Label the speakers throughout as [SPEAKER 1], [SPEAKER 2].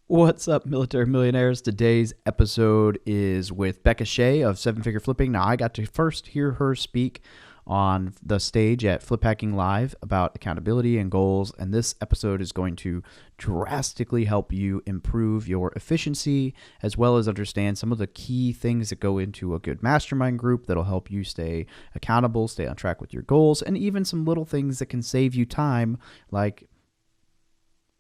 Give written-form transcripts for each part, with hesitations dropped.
[SPEAKER 1] What's up, Military Millionaires? Today's episode is with Beka Shea of Seven Figure Flipping. Now, I got to first hear her speak on the stage at Flip Hacking Live about accountability and goals, and this episode is going to drastically help you improve your efficiency as well as understand some of the key things that go into a good mastermind group that'll help you stay accountable, stay on track with your goals, and even some little things that can save you time, like,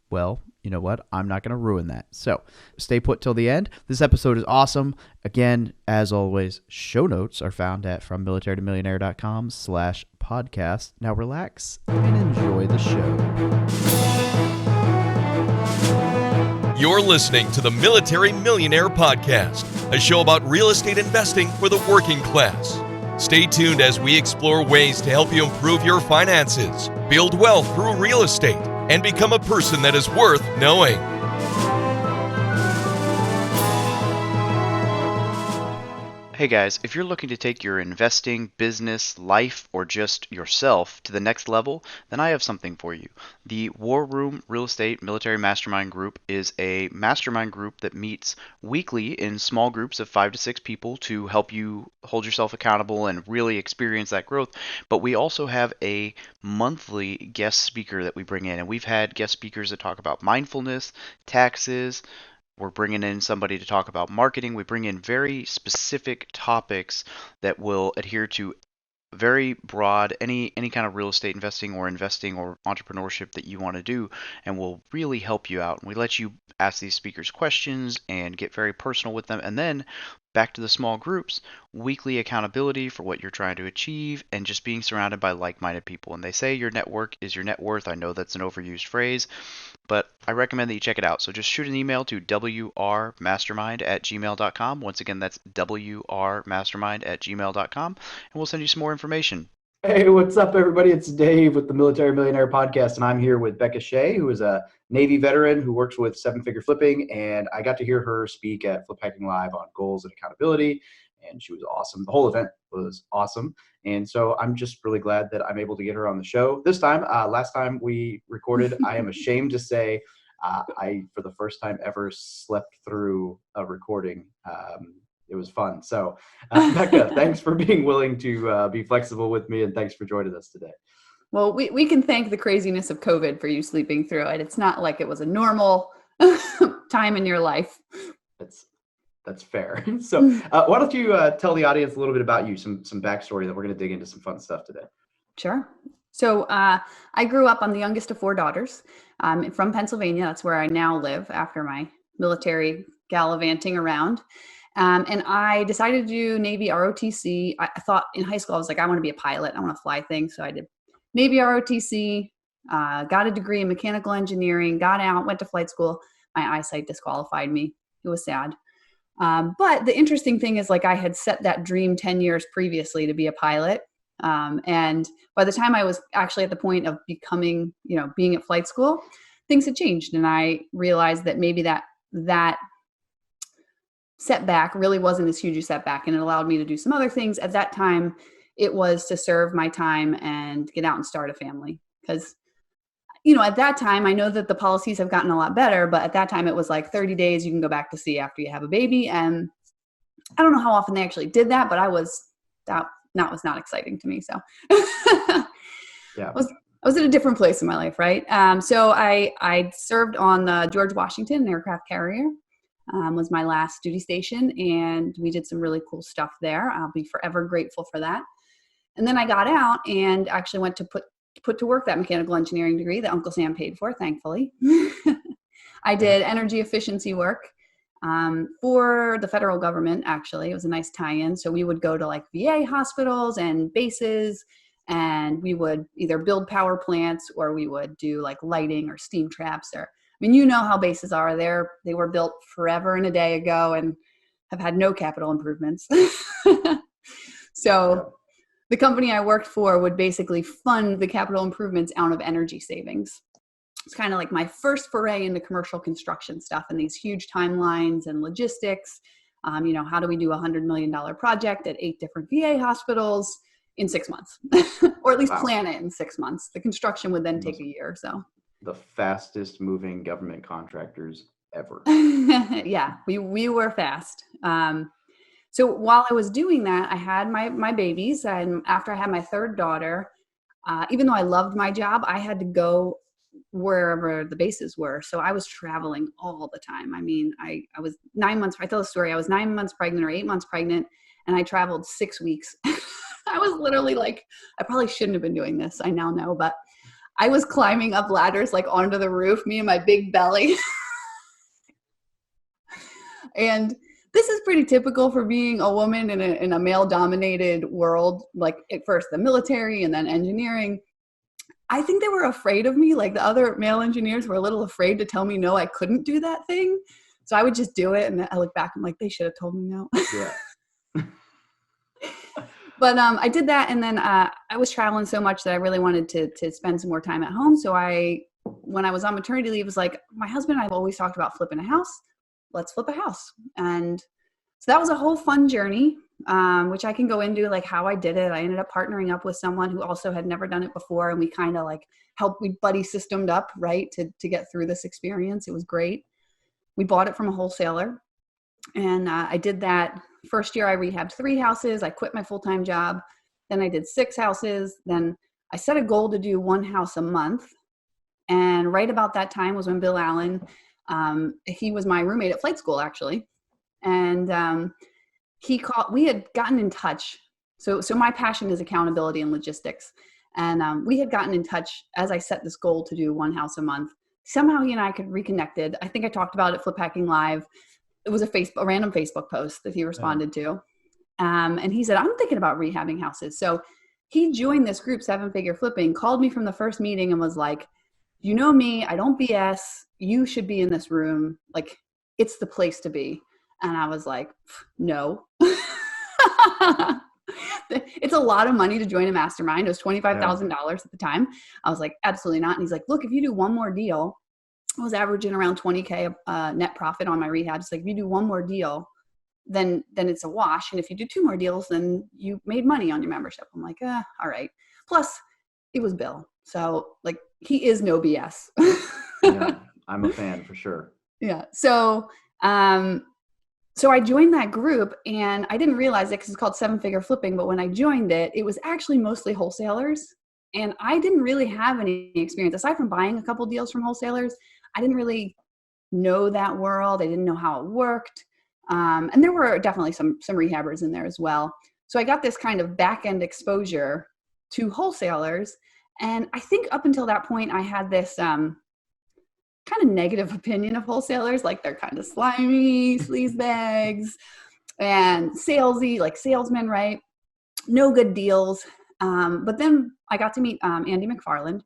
[SPEAKER 1] well, you know what? I'm not going to ruin that. So stay put till the end. This episode is awesome. Again, as always, show notes are found at FromMilitaryToMillionaire.com/podcast. Now relax and enjoy the show.
[SPEAKER 2] You're listening to the Military Millionaire Podcast, a show about real estate investing for the working class. Stay tuned as we explore ways to help you improve your finances, build wealth through real estate, and become a person that is worth knowing.
[SPEAKER 1] Hey guys, if you're looking to take your investing, business, life, or just yourself to the next level, then I have something for you. The War Room Real Estate Military Mastermind Group is a mastermind group that meets weekly in small groups of 5 to 6 people to help you hold yourself accountable and really experience that growth. But we also have a monthly guest speaker that we bring in, and we've had guest speakers that talk about mindfulness, taxes. We're bringing in somebody to talk about marketing. We bring in very specific topics that will adhere to very broad, any kind of real estate investing or entrepreneurship that you want to do, and will really help you out. And we let you ask these speakers questions and get very personal with them. And then back to the small groups, weekly accountability for what you're trying to achieve, and just being surrounded by like-minded people. And they say your network is your net worth. I know that's an overused phrase, but I recommend that you check it out. So just shoot an email to wrmastermind@gmail.com. Once again, that's wrmastermind@gmail.com, and we'll send you some more information.
[SPEAKER 3] Hey, what's up, everybody? It's Dave with the Military Millionaire Podcast, and I'm here with Beka Shea, who is a Navy veteran who works with Seven Figure Flipping, and I got to hear her speak at Flip Hacking Live on goals and accountability, and she was awesome. The whole event was awesome, and so I'm just really glad that I'm able to get her on the show this time. Last time we recorded, I am ashamed to say I, for the first time ever, slept through a recording. It was fun. So, Beka, thanks for being willing to be flexible with me, and thanks for joining us today.
[SPEAKER 4] Well, we can thank the craziness of COVID for you sleeping through it. It's not like it was a normal time in your life.
[SPEAKER 3] That's fair. So why don't you tell the audience a little bit about you, some backstory, that we're going to dig into some fun stuff today.
[SPEAKER 4] Sure. So I grew up. I'm the youngest of 4 daughters. From Pennsylvania. That's where I now live after my military gallivanting around. And I decided to do Navy ROTC. I thought in high school, I was like, I want to be a pilot. I want to fly things. So I did Navy ROTC, got a degree in mechanical engineering, got out, went to flight school. My eyesight disqualified me. It was sad. But the interesting thing is, like, I had set that dream 10 years previously to be a pilot. And by the time I was actually at the point of becoming, being at flight school, things had changed. And I realized that maybe that setback really wasn't as huge a setback, and it allowed me to do some other things. At that time, it was to serve my time and get out and start a family. Because, at that time, I know that the policies have gotten a lot better, but at that time it was like 30 days you can go back to sea after you have a baby. And I don't know how often they actually did that, but that was not exciting to me. So
[SPEAKER 3] Yeah.
[SPEAKER 4] I was at a different place in my life, right? So I served on the George Washington, an aircraft carrier. Was my last duty station, and we did some really cool stuff there. I'll be forever grateful for that. And then I got out and actually went to put to work that mechanical engineering degree that Uncle Sam paid for, thankfully. I did energy efficiency work for the federal government, actually. It was a nice tie-in. So we would go to like VA hospitals and bases, and we would either build power plants, or we would do like lighting or steam traps, or you know how bases are. They were built forever and a day ago and have had no capital improvements. So the company I worked for would basically fund the capital improvements out of energy savings. It's kind of like my first foray into commercial construction stuff and these huge timelines and logistics. How do we do a $100 million project at 8 different VA hospitals in 6 months, or at least plan it in 6 months? The construction would then take a year or so.
[SPEAKER 3] The fastest moving government contractors ever.
[SPEAKER 4] Yeah, we were fast. So while I was doing that, I had my babies, and after I had my third daughter, even though I loved my job, I had to go wherever the bases were. So I was traveling all the time. I mean, I was 9 months, I tell the story, I was 9 months pregnant or 8 months pregnant, and I traveled 6 weeks. I was literally like, I probably shouldn't have been doing this. I now know, but I was climbing up ladders like onto the roof, me and my big belly. And this is pretty typical for being a woman in a male-dominated world, like at first the military and then engineering. I think they were afraid of me. Like the other male engineers were a little afraid to tell me no, I couldn't do that thing. So I would just do it. And then I look back, I'm like, they should have told me no.
[SPEAKER 3] Yeah.
[SPEAKER 4] But I did that. And then I was traveling so much that I really wanted to spend some more time at home. So when I was on maternity leave, was like, my husband and I have always talked about flipping a house. Let's flip a house. And so that was a whole fun journey, which I can go into, like how I did it. I ended up partnering up with someone who also had never done it before. And we kind of like we buddy systemed up, right, to get through this experience. It was great. We bought it from a wholesaler. And I did that. First year I rehabbed 3 houses. I quit my full-time job. Then I did 6 houses. Then I set a goal to do 1 house a month. And right about that time was when Bill Allen, he was my roommate at flight school, actually. And we had gotten in touch. So my passion is accountability and logistics. And we had gotten in touch as I set this goal to do 1 house a month. Somehow he and I could reconnected. I think I talked about it Flip Hacking Live. It was a random Facebook post that he responded to. And he said, I'm thinking about rehabbing houses. So he joined this group, 7-Figure Flipping, called me from the first meeting and was like, you know me, I don't BS. You should be in this room. Like, it's the place to be. And I was like, no. It's a lot of money to join a mastermind. It was $25,000 at the time. I was like, absolutely not. And he's like, look, if you do one more deal, I was averaging around 20K net profit on my rehab. It's like, if you do one more deal, then it's a wash. And if you do 2 more deals, then you made money on your membership. I'm like, all right. Plus, it was Bill. So like, he is no BS.
[SPEAKER 3] Yeah, I'm a fan for sure.
[SPEAKER 4] Yeah. So I joined that group, and I didn't realize it because it's called 7-Figure Flipping. But when I joined it, it was actually mostly wholesalers. And I didn't really have any experience aside from buying a couple deals from wholesalers. I didn't really know that world. I didn't know how it worked. And there were definitely some rehabbers in there as well. So I got this kind of back end exposure to wholesalers. And I think up until that point, I had this kind of negative opinion of wholesalers. Like they're kind of slimy, sleazebags, and salesy, like salesmen, right? No good deals. But then I got to meet Andy McFarland,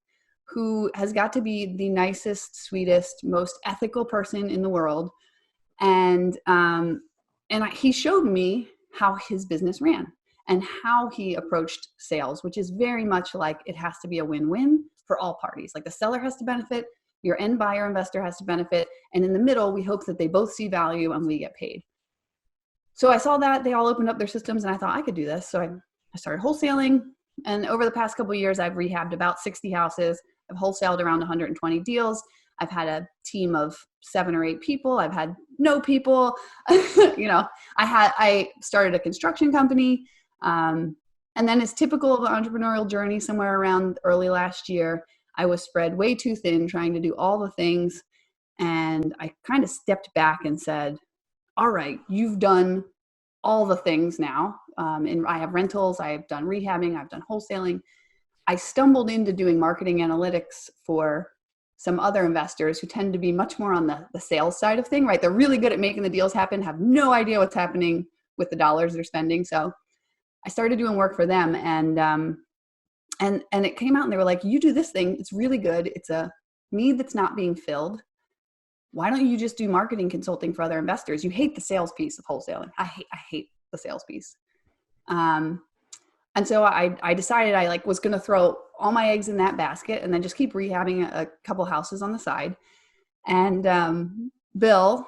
[SPEAKER 4] who has got to be the nicest, sweetest, most ethical person in the world. And he showed me how his business ran and how he approached sales, which is very much like it has to be a win-win for all parties. Like the seller has to benefit, your end buyer investor has to benefit, and in the middle, we hope that they both see value and we get paid. So I saw that they all opened up their systems, and I thought I could do this. So I started wholesaling. And over the past couple of years, I've rehabbed about 60 houses. I've wholesaled around 120 deals. I've had a team of 7 or 8 people. I've had no people. I started a construction company. And then as typical of an entrepreneurial journey, somewhere around early last year, I was spread way too thin trying to do all the things. And I kind of stepped back and said, all right, you've done all the things now. And I have rentals, I've done rehabbing, I've done wholesaling. I stumbled into doing marketing analytics for some other investors who tend to be much more on the sales side of thing, right? They're really good at making the deals happen, have no idea what's happening with the dollars they're spending. So I started doing work for them, and it came out and they were like, you do this thing, it's really good. It's a need that's not being filled. Why don't you just do marketing consulting for other investors? You hate the sales piece of wholesaling. I hate the sales piece. And so I decided I was going to throw all my eggs in that basket and then just keep rehabbing a couple houses on the side. And Bill,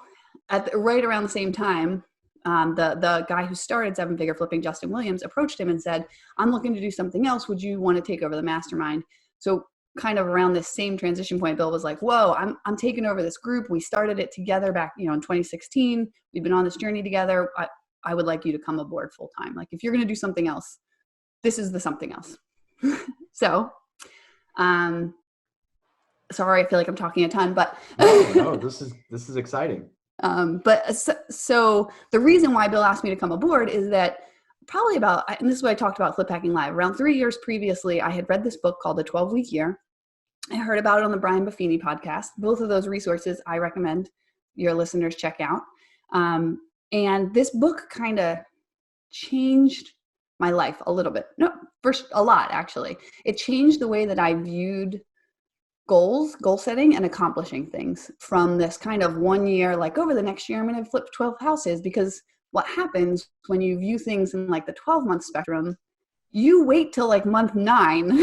[SPEAKER 4] right around the same time, the guy who started 7-Figure Flipping, Justin Williams, approached him and said, I'm looking to do something else. Would you want to take over the mastermind? So kind of around this same transition point, Bill was like, whoa, I'm taking over this group. We started it together back, in 2016. We've been on this journey together. I would like you to come aboard full time. Like, if you're going to do something else, this is the something else. So, sorry, I feel like I'm talking a ton, but
[SPEAKER 3] no, this is exciting.
[SPEAKER 4] So the reason why Bill asked me to come aboard is that probably and this is what I talked about Flip Hacking Live, around 3 years previously, I had read this book called The 12-Week Year. I heard about it on the Brian Buffini podcast. Both of those resources I recommend your listeners check out. And this book kind of changed my life a little bit. No, first, a lot, actually. It changed the way that I viewed goal setting and accomplishing things from this kind of 1 year, like over the next year, I'm going to flip 12 houses. Because what happens when you view things in like the 12-month spectrum, you wait till like month 9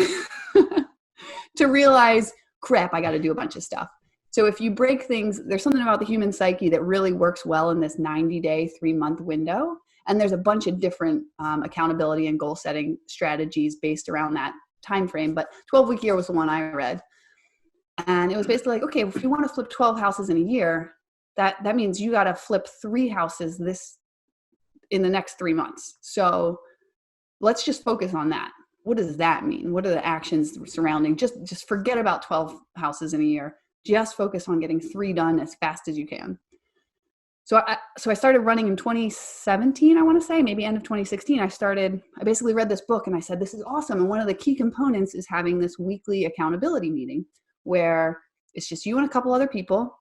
[SPEAKER 4] to realize, crap, I got to do a bunch of stuff. So if you break things, there's something about the human psyche that really works well in this 90-day, 3-month window. And there's a bunch of different accountability and goal setting strategies based around that time frame. But 12-Week Year was the one I read. And it was basically like, okay, if you want to flip 12 houses in a year, that means you got to flip 3 houses in the next 3 months. So let's just focus on that. What does that mean? What are the actions surrounding? Just forget about 12 houses in a year. Just focus on getting 3 done as fast as you can. So I started running in 2017, I want to say, maybe end of 2016. I basically read this book and I said, this is awesome. And one of the key components is having this weekly accountability meeting where it's just you and a couple other people.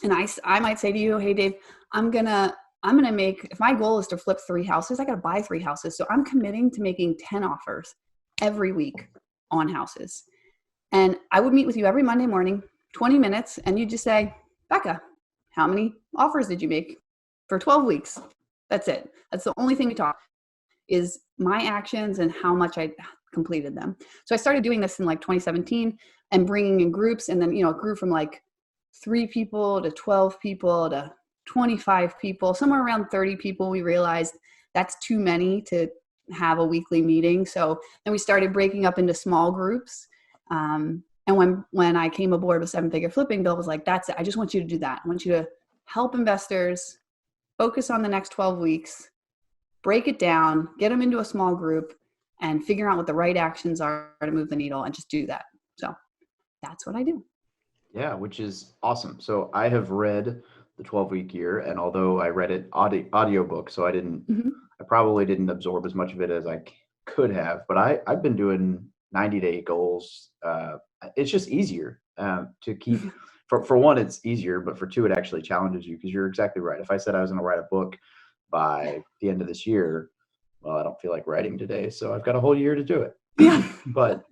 [SPEAKER 4] And I might say to you, hey, Dave, I'm going to make, if my goal is to flip 3 houses, I got to buy 3 houses. So I'm committing to making 10 offers every week on houses. And I would meet with you every Monday morning, 20 minutes. And you just say, Beka, how many offers did you make for 12 weeks? That's it. That's the only thing we talk is my actions and how much I completed them. So I started doing this in like 2017 and bringing in groups. And then, it grew from like 3 people to 12 people to 25 people, somewhere around 30 people. We realized that's too many to have a weekly meeting. So then we started breaking up into small groups. And when I came aboard with 7-Figure Flipping, Bill was like, that's it. I just want you to do that. I want you to help investors focus on the next 12 weeks, break it down, get them into a small group, and figure out what the right actions are to move the needle, and just do that. So that's what I do.
[SPEAKER 3] Yeah, which is awesome. So I have read the 12-Week Year, and although I read it audiobook, so I probably didn't absorb as much of it as I could have, but I've been doing 90-day goals. It's just easier to keep. For one, it's easier, but for 2, it actually challenges you, because you're exactly right. If I said I was going to write a book by the end of this year, well, I don't feel like writing today, so I've got a whole year to do it.
[SPEAKER 4] Yeah.
[SPEAKER 3] But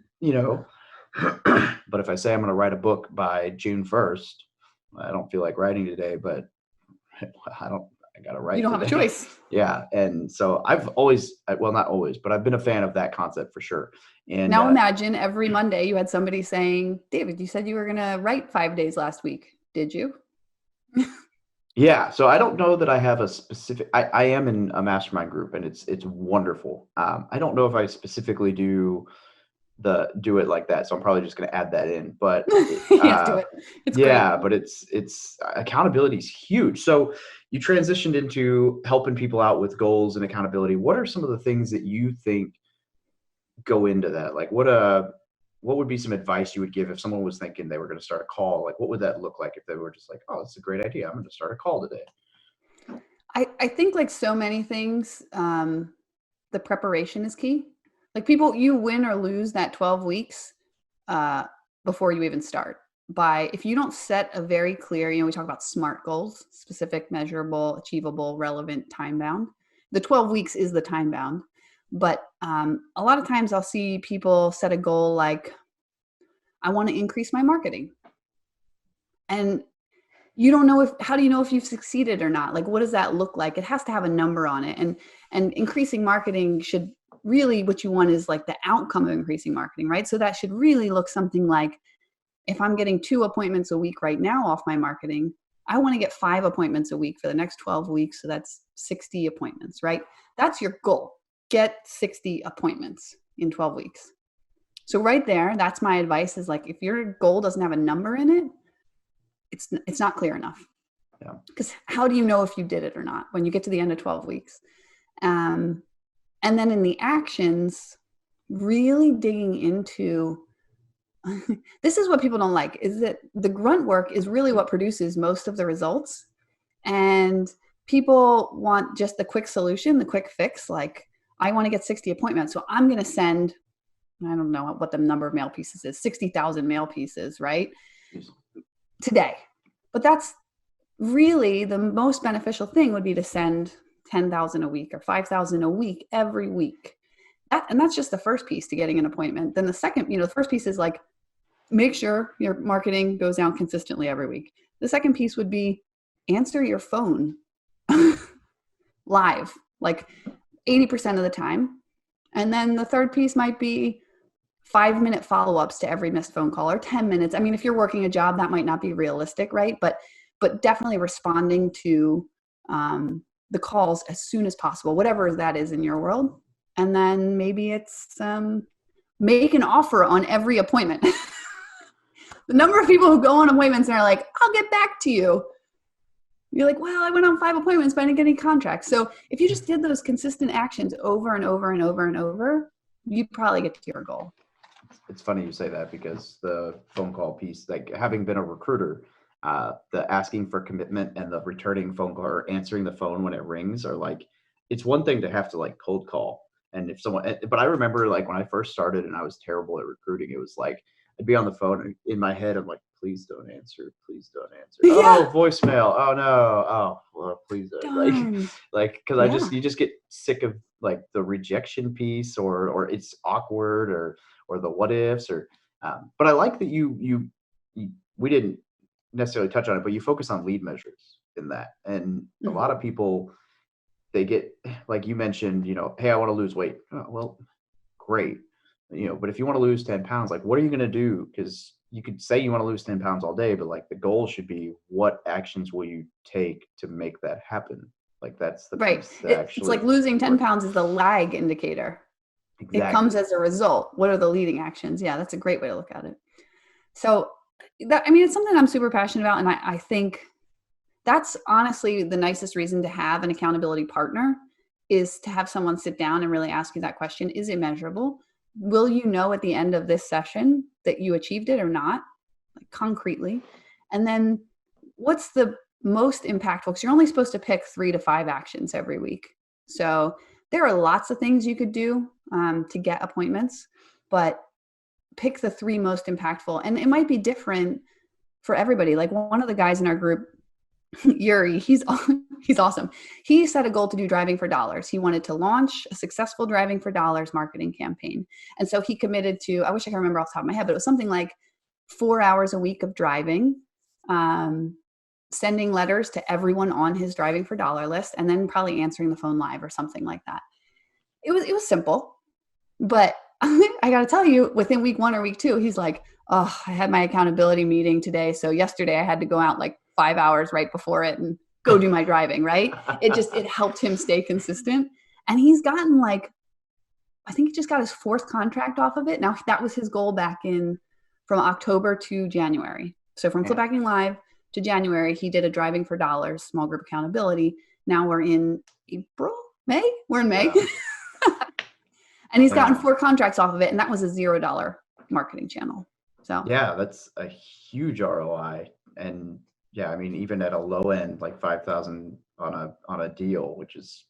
[SPEAKER 3] but if I say I'm going to write a book by June 1st, I don't feel like writing today, but I got to write.
[SPEAKER 4] You don't have a choice.
[SPEAKER 3] Yeah. And so I've always, well, not always, but I've been a fan of that concept for sure. And
[SPEAKER 4] now imagine every Monday you had somebody saying, David, you said you were going to write 5 days last week. Did you?
[SPEAKER 3] Yeah. So I don't know that I have a specific, I am in a mastermind group, and it's wonderful. I don't know if I specifically do it like that. So I'm probably just going to add that in, but
[SPEAKER 4] do it. It's
[SPEAKER 3] yeah,
[SPEAKER 4] great.
[SPEAKER 3] but it's accountability is huge. So you transitioned into helping people out with goals and accountability. What are some of the things that you think go into that? Like what would be some advice you would give if someone was thinking they were going to start a call? Like, what would that look like if they were just like, oh, it's a great idea, I'm going to start a call today?
[SPEAKER 4] I think, like so many things, the preparation is key. Like, people, you win or lose that 12 weeks before you even start. If you don't set a very clear, we talk about SMART goals: specific, measurable, achievable, relevant, time bound. The 12 weeks is the time bound. But a lot of times I'll see people set a goal like, I want to increase my marketing. And you don't know how do you know if you've succeeded or not? Like, what does that look like? It has to have a number on it. And increasing marketing should really, what you want is like the outcome of increasing marketing, right? So that should really look something like, if I'm getting 2 appointments a week right now off my marketing, I want to get 5 appointments a week for the next 12 weeks. So that's 60 appointments, right? That's your goal. Get 60 appointments in 12 weeks. So right there, that's my advice, is like, if your goal doesn't have a number in it, it's not clear enough.
[SPEAKER 3] Yeah.
[SPEAKER 4] Because how do you know if you did it or not when you get to the end of 12 weeks? And then in the actions, really digging into, this is what people don't like, is that the grunt work is really what produces most of the results. And people want just the quick solution, the quick fix. Like, I want to get 60 appointments. So I'm going to send, I don't know what the number of mail pieces is, 60,000 mail pieces, right? Today. But that's really the most beneficial thing, would be to send 10,000 a week or 5,000 a week every week. And that's just the first piece to getting an appointment. Then the second, the first piece is like, make sure your marketing goes down consistently every week. The second piece would be answer your phone live, like 80% of the time. And then the third piece might be 5-minute follow-ups to every missed phone call, or 10 minutes. I mean, if you're working a job, that might not be realistic, right? But definitely responding to the calls as soon as possible, whatever that is in your world. And then maybe it's make an offer on every appointment. The number of people who go on appointments and are like, I'll get back to you. You're like, well, I went on 5 appointments, but I didn't get any contracts. So if you just did those consistent actions over and over and over and over, you'd probably get to your goal.
[SPEAKER 3] It's funny you say that, because the phone call piece, like, having been a recruiter, the asking for commitment and the returning phone call or answering the phone when it rings are like, it's one thing to have to like cold call. And if someone, but I remember like when I first started and I was terrible at recruiting, it was like, I'd be on the phone and in my head, I'm like, please don't answer. Please don't answer.
[SPEAKER 4] Yeah.
[SPEAKER 3] Oh, voicemail. Oh no. Oh, well, please don't. Like, cause you just get sick of like the rejection piece, or it's awkward, or the what ifs, or, but I like that we didn't necessarily touch on it, but you focus on lead measures in that. And a lot of people, they get, like you mentioned, hey, I want to lose weight. Oh, well, great. But if you want to lose 10 pounds, like, what are you going to do? Because you could say you want to lose 10 pounds all day, but like the goal should be, what actions will you take to make that happen? Like, that's the
[SPEAKER 4] right. It's like losing 10 pounds is the lag indicator. Exactly. It comes as a result. What are the leading actions? Yeah, that's a great way to look at it. So it's something I'm super passionate about. And I think that's honestly the nicest reason to have an accountability partner, is to have someone sit down and really ask you that question. Is it measurable? Will you know at the end of this session that you achieved it or not, like concretely? And then what's the most impactful? Because you're only supposed to pick 3 to 5 actions every week. So there are lots of things you could do to get appointments, but pick the 3 most impactful. And it might be different for everybody. Like, one of the guys in our group, Yuri, he's awesome. He set a goal to do Driving for Dollars. He wanted to launch a successful Driving for Dollars marketing campaign. And so he committed to, I wish I could remember off the top of my head, but it was something like 4 hours a week of driving, sending letters to everyone on his Driving for Dollar list, and then probably answering the phone live or something like that. It was simple, but I got to tell you, within week 1 or week 2, he's like, oh, I had my accountability meeting today. So yesterday I had to go out like 5 hours right before it and go do my driving, right? It helped him stay consistent. And he's gotten I think he just got his 4th contract off of it. Now, that was his goal from October to January. So from Flip Hacking Live to January, he did a Driving for Dollars small group accountability. Now we're in May. We're in May. Yeah. And he's gotten 4 contracts off of it. And that was a $0 marketing channel. So
[SPEAKER 3] yeah, that's a huge ROI. And yeah, I mean, even at a low end, like 5,000 on a deal, which is,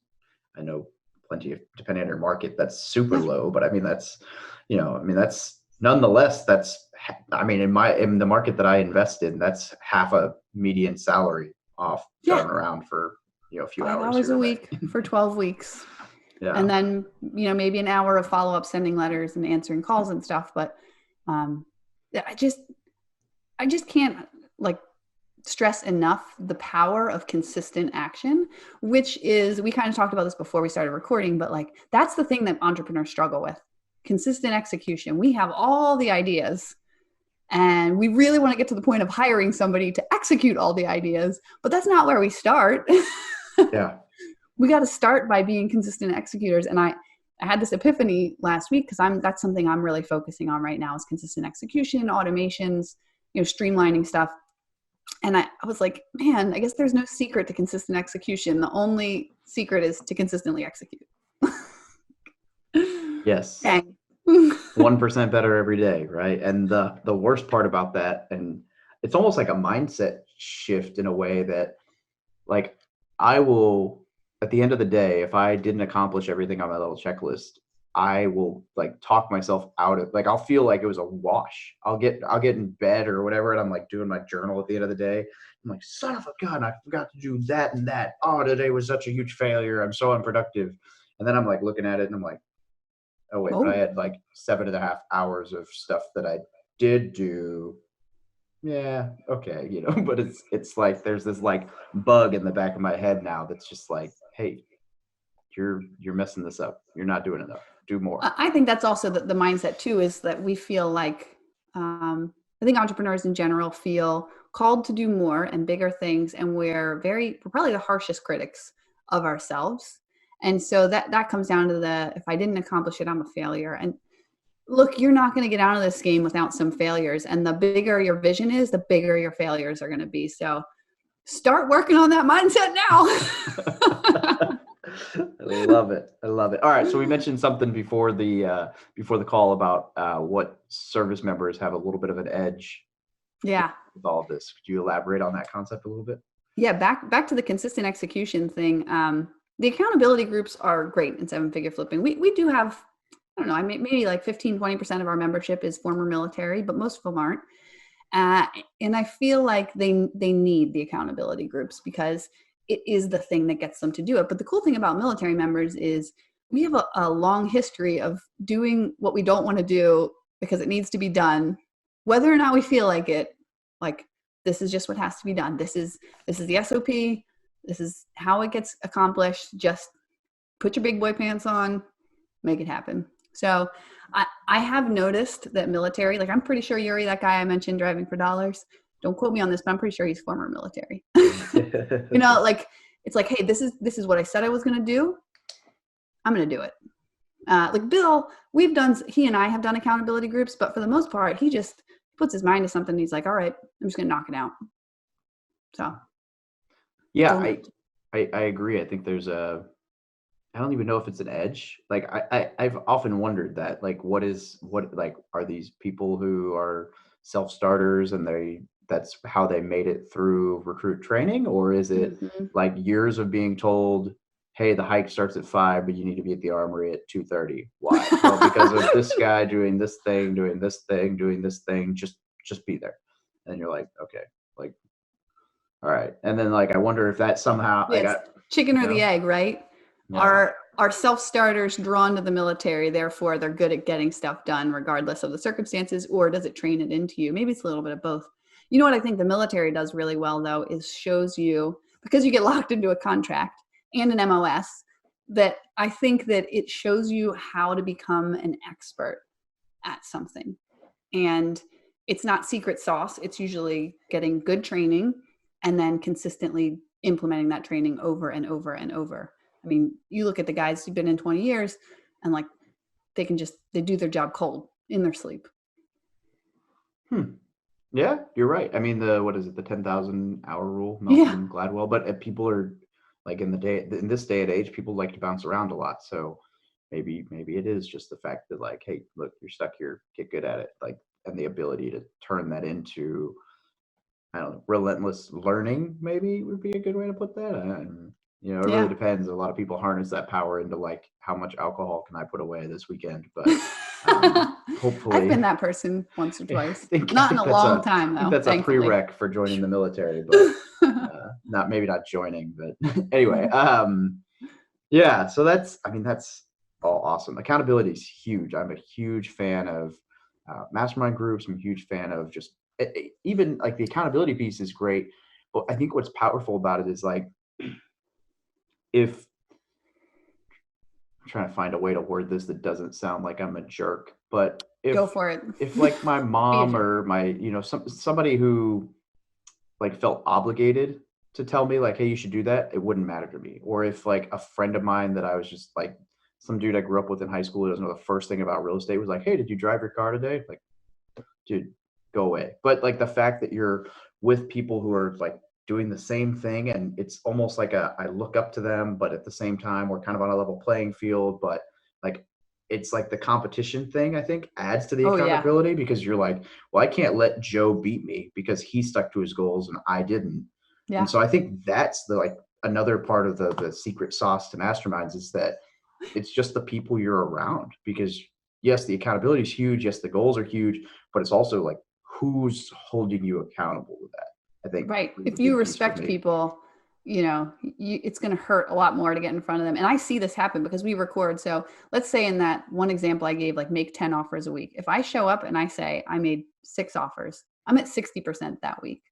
[SPEAKER 3] I know plenty of, depending on your market, that's super low, but I mean, that's nonetheless, in the market that I invest in, that's half a median salary off going around for, a few
[SPEAKER 4] 5
[SPEAKER 3] hours
[SPEAKER 4] a week for 12 weeks. Yeah. And then, maybe an hour of follow-up, sending letters and answering calls and stuff. But I just can't stress enough the power of consistent action, which is, we kind of talked about this before we started recording, but that's the thing that entrepreneurs struggle with. Consistent execution. We have all the ideas and we really want to get to the point of hiring somebody to execute all the ideas, but that's not where we start.
[SPEAKER 3] Yeah.
[SPEAKER 4] We got to start by being consistent executors. And I had this epiphany last week because that's something I'm really focusing on right now is consistent execution, automations, streamlining stuff. And I was like, man, I guess there's no secret to consistent execution. The only secret is to consistently execute.
[SPEAKER 3] Yes.
[SPEAKER 4] Dang.
[SPEAKER 3] 1% better every day, right? And the worst part about that, and it's almost like a mindset shift in a way that, like, I will, at the end of the day, if I didn't accomplish everything on my little checklist, I will like talk myself out of, like, I'll feel like it was a wash. I'll get in bed or whatever, and I'm like doing my journal at the end of the day. I'm like, son of a gun, I forgot to do that and that. Oh, today was such a huge failure. I'm so unproductive. And then I'm like looking at it and I'm like, oh wait, but I had like 7.5 hours of stuff that I did do. Yeah, okay, but it's like there's this like bug in the back of my head now that's just like, hey, you're messing this up. You're not doing enough. Do more.
[SPEAKER 4] I think that's also the mindset too, is that we feel like, I think entrepreneurs in general feel called to do more and bigger things. And we're probably the harshest critics of ourselves. And so that comes down to if I didn't accomplish it, I'm a failure. And look, you're not going to get out of this game without some failures. And the bigger your vision is, the bigger your failures are going to be. So start working on that mindset now.
[SPEAKER 3] I love it. All right. So we mentioned something before the call about what service members have a little bit of an edge.
[SPEAKER 4] Yeah.
[SPEAKER 3] With all of this. Could you elaborate on that concept a little bit?
[SPEAKER 4] Yeah. Back to the consistent execution thing. The accountability groups are great in 7-figure flipping. We do have, I don't know, maybe like 15-20% of our membership is former military, but most of them aren't. And I feel like they need the accountability groups because it is the thing that gets them to do it. But the cool thing about military members is we have a long history of doing what we don't want to do because it needs to be done, whether or not we feel like it. Like, this is just what has to be done. This is the SOP. This is how it gets accomplished. Just put your big boy pants on, make it happen. So I have noticed that military, like, I'm pretty sure Yuri, that guy I mentioned driving for dollars, don't quote me on this, but I'm pretty sure he's former military. Like, it's like, hey, this is what I said I was going to do. I'm going to do it. Like Bill, he and I have done accountability groups, but for the most part, he just puts his mind to something. And he's like, all right, I'm just going to knock it out. So.
[SPEAKER 3] Yeah, I agree. I think there's I don't even know if it's an edge. Like I've often wondered that, like, what are these people who are self-starters and that's how they made it through recruit training? Or is it like years of being told, hey, the hike starts at 5, but you need to be at the armory at 2:30. Why? Well, because of this guy doing this thing, just be there. And you're like, okay, like, all right. And then, like, I wonder if that somehow
[SPEAKER 4] chicken or the egg, right? Yeah. Are self-starters drawn to the military, therefore they're good at getting stuff done regardless of the circumstances, or does it train it into you? Maybe it's a little bit of both. You know what I think the military does really well, though, is shows you, because you get locked into a contract and an MOS, that I think that it shows you how to become an expert at something. And it's not secret sauce. It's usually getting good training and then consistently implementing that training over and over and over. I mean, you look at the guys who've been in 20 years and, like, they do their job cold in their sleep.
[SPEAKER 3] Yeah, you're right. I mean, the 10,000 hour rule, Malcolm Gladwell, but people are like, in this day and age, people like to bounce around a lot. So maybe it is just the fact that, like, hey, look, you're stuck here, get good at it. Like, and the ability to turn that into, I don't know, relentless learning maybe would be a good way to put that. It really depends. A lot of people harness that power into, like, how much alcohol can I put away this weekend? But hopefully,
[SPEAKER 4] I've been that person once or twice. Not in a long time, though.
[SPEAKER 3] That's a prereq for joining the military, but not joining. But anyway, yeah. So that's all awesome. Accountability is huge. I'm a huge fan of mastermind groups. I'm a huge fan of just even, like, the accountability piece is great. But I think what's powerful about it is, like, if I'm trying to find a way to word this that doesn't sound like I'm a jerk, but
[SPEAKER 4] go for it.
[SPEAKER 3] If, like, my mom or my, somebody who, like, felt obligated to tell me, like, hey, you should do that, it wouldn't matter to me. Or if, like, a friend of mine that I was just, like, some dude I grew up with in high school who doesn't know the first thing about real estate was like, hey, did you drive your car today? Like, dude, go away. But like the fact that you're with people who are like doing the same thing, and it's almost like I look up to them, but at the same time we're kind of on a level playing field. But like it's like the competition thing, I think, adds to the
[SPEAKER 4] Oh yeah.
[SPEAKER 3] accountability, because you're like, well, I can't let Joe beat me because he stuck to his goals and I didn't.
[SPEAKER 4] Yeah.
[SPEAKER 3] And so I think that's the like another part of the secret sauce to masterminds, is that it's just the people you're around. Because yes, the accountability is huge, yes, the goals are huge, but it's also like who's holding you accountable with that. I think
[SPEAKER 4] Right.
[SPEAKER 3] is
[SPEAKER 4] If
[SPEAKER 3] the
[SPEAKER 4] you
[SPEAKER 3] big piece for
[SPEAKER 4] respect
[SPEAKER 3] me.
[SPEAKER 4] people, it's going to hurt a lot more to get in front of them. And I see this happen because we record. So let's say in that one example I gave, like make 10 offers a week. If I show up and I say I made 6 offers, I'm at 60% that week.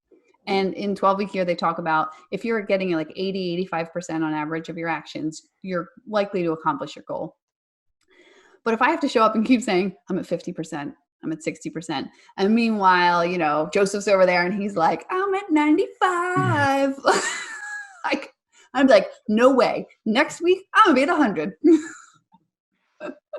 [SPEAKER 4] And in 12-week year, they talk about if you're getting like 80, 85% on average of your actions, you're likely to accomplish your goal. But if I have to show up and keep saying I'm at 50%, I'm at 60%. And meanwhile, Joseph's over there and he's like, I'm at 95. Like, I'm like, no way. Next week, I'm gonna be at 100.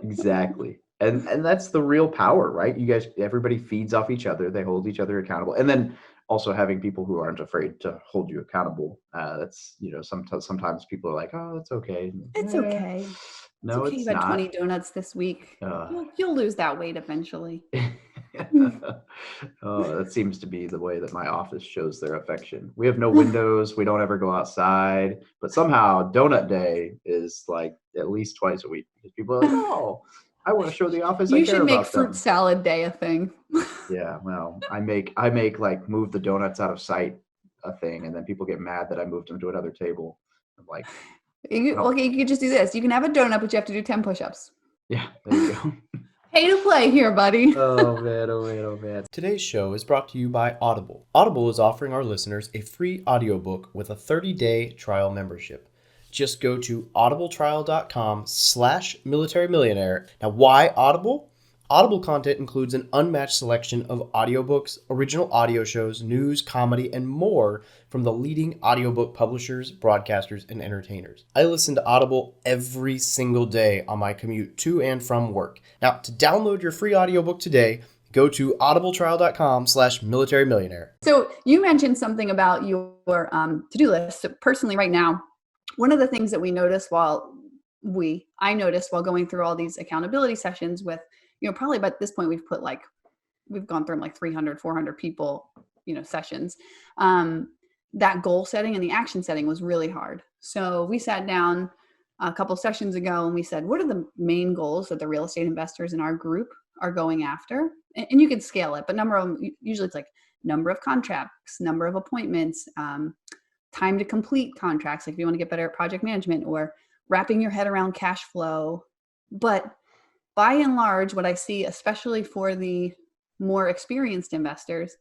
[SPEAKER 3] Exactly. And that's the real power, right? You guys, everybody feeds off each other. They hold each other accountable. And then also having people who aren't afraid to hold you accountable. That's, sometimes people are like, oh, it's okay.
[SPEAKER 4] It's
[SPEAKER 3] Eh,
[SPEAKER 4] okay.
[SPEAKER 3] no,
[SPEAKER 4] It's okay.
[SPEAKER 3] it's
[SPEAKER 4] You had
[SPEAKER 3] not.
[SPEAKER 4] 20 donuts this week.
[SPEAKER 3] Uh,
[SPEAKER 4] You'll lose that weight eventually.
[SPEAKER 3] oh, that seems to be the way that my office shows their affection. We have no windows. We don't ever go outside. But somehow donut day is like at least twice a week, because people are like, oh, I want to show the office I
[SPEAKER 4] You
[SPEAKER 3] care
[SPEAKER 4] should make
[SPEAKER 3] about
[SPEAKER 4] fruit
[SPEAKER 3] them.
[SPEAKER 4] salad day a thing.
[SPEAKER 3] Yeah, well, I make like move the donuts out of sight a thing, and then people get mad that I moved them to another table. I'm like, I don't,
[SPEAKER 4] Okay, you could just do this. You can have a donut, but you have to do 10 push-ups.
[SPEAKER 3] yeah, there you go.
[SPEAKER 4] Pay to play here, buddy.
[SPEAKER 3] Oh man, oh man, oh man.
[SPEAKER 5] Today's show is brought to you by Audible. Audible is offering our listeners a free audiobook with a 30-day trial membership. Just go to audibletrial.com/militarymillionaire. Now, why Audible? Audible content includes an unmatched selection of audiobooks, original audio shows, news, comedy, and more from the leading audiobook publishers, broadcasters, and entertainers. I listen to Audible every single day on my commute to and from work. Now, to download your free audiobook today, go to audibletrial.com/militarymillionaire.
[SPEAKER 4] So you mentioned something about your to-do list. So personally, right now, one of the things that I noticed while going through all these accountability sessions with, probably by this point we've gone through like 300, 400 people, sessions. That goal setting and the action setting was really hard. So we sat down a couple sessions ago and we said, what are the main goals that the real estate investors in our group are going after? And you can scale it, but number of them, usually it's like number of contracts, number of appointments, time to complete contracts, like if you want to get better at project management, or wrapping your head around cash flow. But by and large, what I see, especially for the more experienced investors,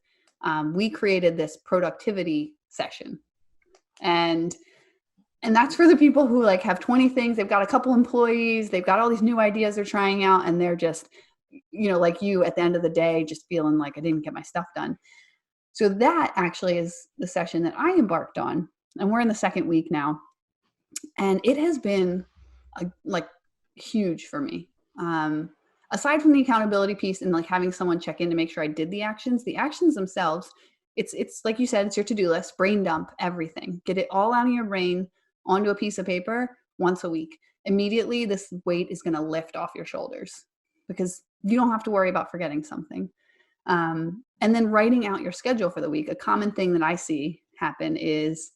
[SPEAKER 4] we created this productivity session. And that's for the people who like have 20 things, they've got a couple employees, they've got all these new ideas they're trying out, and they're just, like you at the end of the day, just feeling like I didn't get my stuff done. So that actually is the session that I embarked on, and we're in the second week now. And it has been huge for me. Aside from the accountability piece and like having someone check in to make sure I did the actions themselves, it's like you said, it's your to-do list, brain dump everything, get it all out of your brain onto a piece of paper once a week. Immediately, this weight is going to lift off your shoulders because you don't have to worry about forgetting something. And then writing out your schedule for the week. A common thing that I see happen is,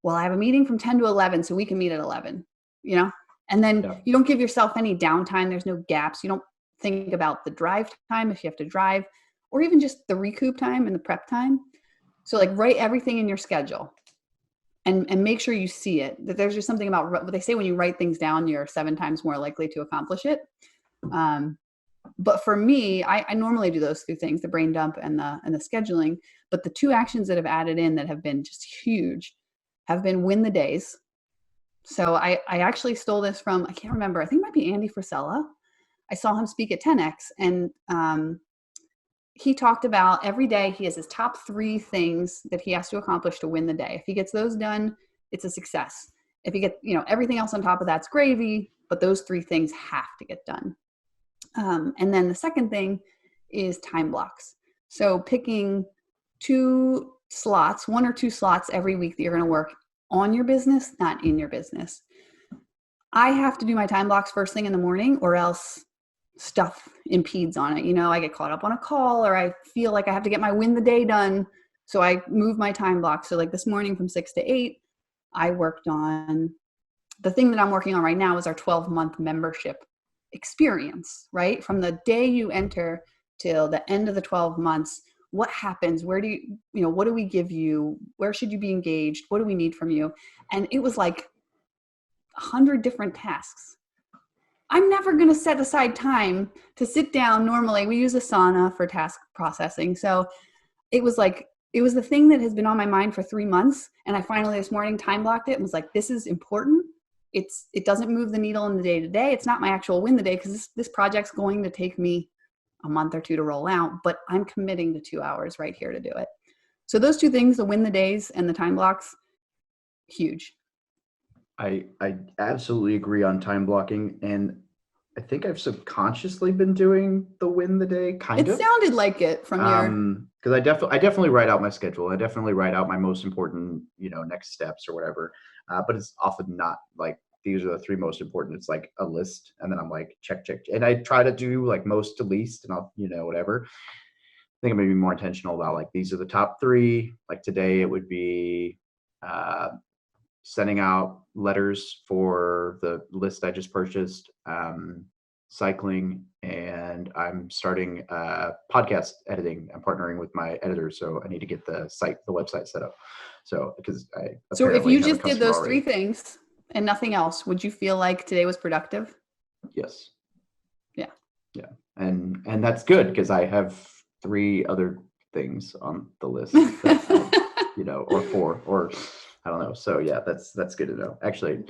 [SPEAKER 4] well, I have a meeting from 10 to 11, so we can meet at 11, and then you don't give yourself any downtime. There's no gaps. You don't think about the drive time if you have to drive, or even just the recoup time and the prep time. So like write everything in your schedule and make sure you see it. That there's just something about what they say, when you write things down, you're 7 times more likely to accomplish it. But for me, I normally do those 2 things, the brain dump and the scheduling. But the 2 actions that have added in that have been just huge have been win the days. So I actually stole this from, I can't remember, I think it might be Andy Frisella. I saw him speak at 10X, and he talked about every day he has his top 3 things that he has to accomplish to win the day. If he gets those done, it's a success. If you get, everything else on top of that's gravy, but those 3 things have to get done. And then the second thing is time blocks. So picking 2 slots, 1 or 2 slots every week that you're going to work on your business, not in your business. I have to do my time blocks first thing in the morning, or else stuff impedes on it. I get caught up on a call, or I feel like I have to get my win the day done. So I move my time blocks. So like this morning from 6 to 8, I worked on the thing that I'm working on right now is our 12-month membership experience, right? From the day you enter till the end of the 12 months, what happens? Where do what do we give you? Where should you be engaged? What do we need from you? And it was like 100 different tasks. I'm never going to set aside time to sit down. Normally we use Asana for task processing. So it was the thing that has been on my mind for 3 months. And I finally this morning time blocked it and was like, this is important. It doesn't move the needle in the day to day. It's not my actual win the day, because this project's going to take me a month or 2 to roll out, but I'm committing to 2 hours right here to do it. So those 2 things, the win the days and the time blocks, huge.
[SPEAKER 3] I absolutely agree on time blocking, and I think I've subconsciously been doing the win the day kind of.
[SPEAKER 4] It sounded like it from your
[SPEAKER 3] because I definitely write out my schedule. I definitely write out my most important, next steps or whatever. But it's often not like these are the 3 most important. It's like a list, and then I'm like check, and I try to do like most to least, and I'll whatever. I think I'm gonna be more intentional about like these are the top 3. Like today, it would be sending out letters for the list I just purchased, cycling, and I'm starting podcast editing. I'm partnering with my editor, so I need to get the website set up. So because
[SPEAKER 4] So if you just did those 3 things and nothing else, would you feel like today was productive?
[SPEAKER 3] Yes.
[SPEAKER 4] Yeah.
[SPEAKER 3] Yeah. And that's good, because I have 3 other things on the list that, or 4, or I don't know. So yeah, that's good to know, actually.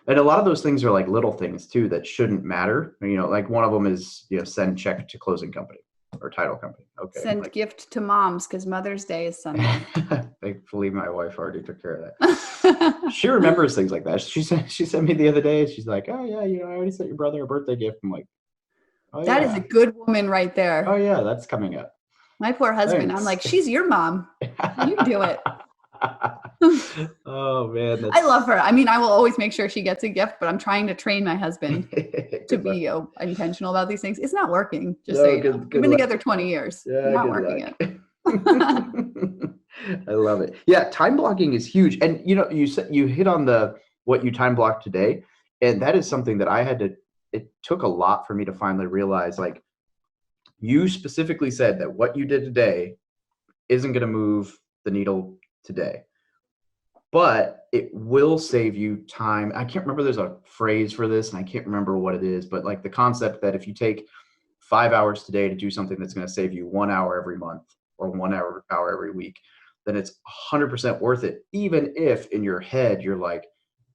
[SPEAKER 3] And a lot of those things are like little things too that shouldn't matter. Like one of them is, send check to closing company or title company. Okay.
[SPEAKER 4] Send gift to moms, because Mother's Day is Sunday.
[SPEAKER 3] Thankfully, my wife already took care of that. She remembers things like that. She sent me the other day. She's like, oh yeah, I already sent your brother a birthday gift. I'm like, oh
[SPEAKER 4] that
[SPEAKER 3] yeah.
[SPEAKER 4] is a good woman right there.
[SPEAKER 3] Oh yeah, that's coming up.
[SPEAKER 4] My poor husband.
[SPEAKER 3] Thanks.
[SPEAKER 4] I'm like, she's your mom. You do it.
[SPEAKER 3] Oh man,
[SPEAKER 4] I love her. I mean, I will always make sure she gets a gift, but I'm trying to train my husband to be intentional about these things. It's not working. Just so you know. We've been together 20 years.
[SPEAKER 3] Yeah,
[SPEAKER 4] not working it.
[SPEAKER 3] I love it. Yeah, time blocking is huge. And you hit on what you time blocked today, and that is something that it took a lot for me to finally realize. Like, you specifically said that what you did today isn't going to move the needle today, but it will save you time. I can't remember, there's a phrase for this and I can't remember what it is, but like the concept that if you take 5 hours today to do something that's going to save you 1 hour every month or 1 hour every week, then it's 100% worth it. Even if in your head you're like,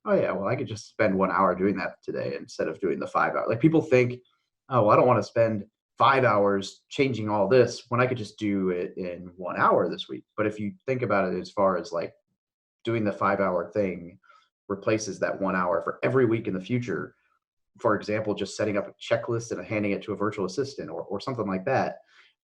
[SPEAKER 3] oh yeah, well I could just spend 1 hour doing that today instead of doing the 5 hours. Like, people think, oh, well, I don't want to spend 5 hours changing all this when I could just do it in 1 hour this week. But if you think about it as far as like doing the 5 hour thing replaces that 1 hour for every week in the future. For example, just setting up a checklist and handing it to a virtual assistant or something like that.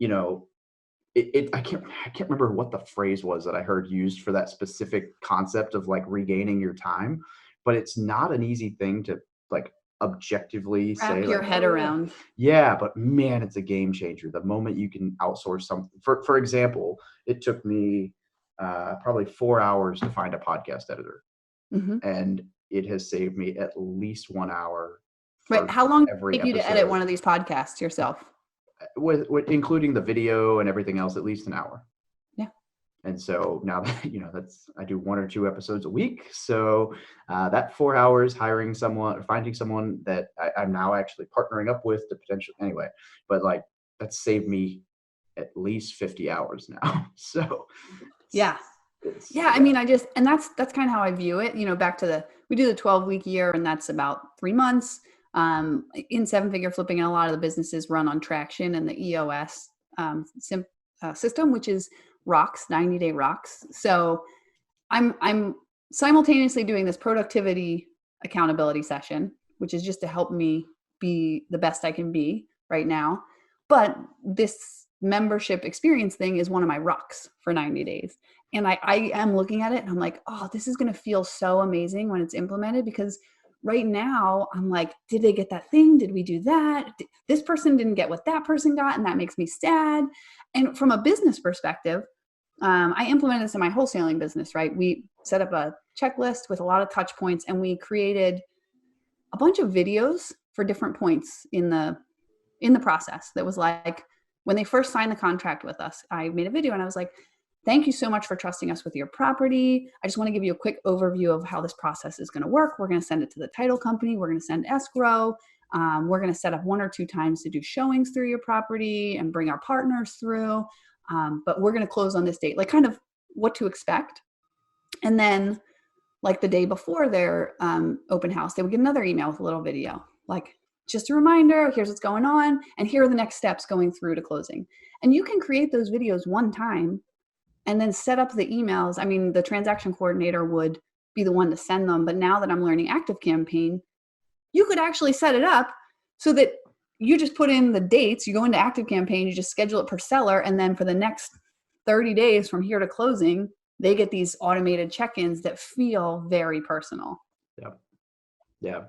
[SPEAKER 3] I can't remember what the phrase was that I heard used for that specific concept of like regaining your time, but it's not an easy thing to like objectively
[SPEAKER 4] wrap
[SPEAKER 3] say
[SPEAKER 4] your
[SPEAKER 3] like,
[SPEAKER 4] head around.
[SPEAKER 3] Yeah, but man, it's a game changer. The moment you can outsource something, for example, it took me probably 4 hours to find a podcast editor, and it has saved me at least 1 hour.
[SPEAKER 4] Right. How long did it take you to edit one of these podcasts yourself?
[SPEAKER 3] With including the video and everything else, at least an hour.
[SPEAKER 4] Yeah.
[SPEAKER 3] And so now that I do 1 or 2 episodes a week. So that 4 hours finding someone that I'm now actually partnering up with to potentially anyway, but like that's saved me at least 50 hours now. So
[SPEAKER 4] yeah. I mean, that's kind of how I view it. Back to we do the 12-week year, and that's about 3 months. In 7-figure flipping, and a lot of the businesses run on Traction and the EOS system, which is rocks, 90-day rocks. So I'm simultaneously doing this productivity accountability session, which is just to help me be the best I can be right now. But this membership experience thing is one of my rocks for 90 days. And I am looking at it and I'm like, oh, this is going to feel so amazing when it's implemented, because right now I'm like, did they get that thing? Did we do that? This person didn't get what that person got. And that makes me sad. And from a business perspective, I implemented this in my wholesaling business, right? We set up a checklist with a lot of touch points, and we created a bunch of videos for different points in the process. That was like, when they first signed the contract with us, I made a video and I was like, thank you so much for trusting us with your property. I just want to give you a quick overview of how this process is going to work. We're going to send it to the title company. We're going to send escrow. We're going to set up 1 or 2 times to do showings through your property and bring our partners through. But we're going to close on this date, like kind of what to expect. And then like the day before their open house, they would get another email with a little video, like, just a reminder, here's what's going on, and here are the next steps going through to closing. And you can create those videos one time and then set up the emails. I mean, the transaction coordinator would be the one to send them. But now that I'm learning ActiveCampaign, you could actually set it up so that you just put in the dates, you go into ActiveCampaign, you just schedule it per seller. And then for the next 30 days from here to closing, they get these automated check-ins that feel very personal.
[SPEAKER 3] Yeah.